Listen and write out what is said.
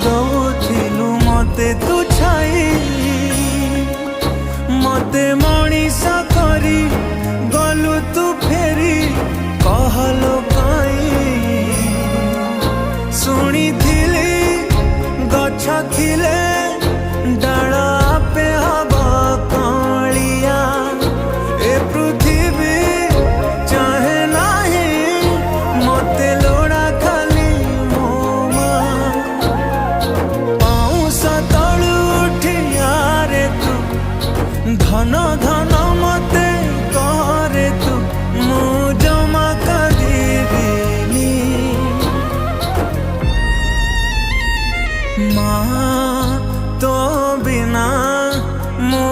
दौथिलु मते तू छाई मते मनीष करी गलु तू फेरी कहलो कई शुणी थिली गछ खिले डाल आपे हवा कलिया ए पृथ्वी चाहे नहीं मते लोड़ा खाली मोमा पाउस तलु उठिया रे तू धन धन मते करे तू मु जमा करिबिनी माँ तो बिना मु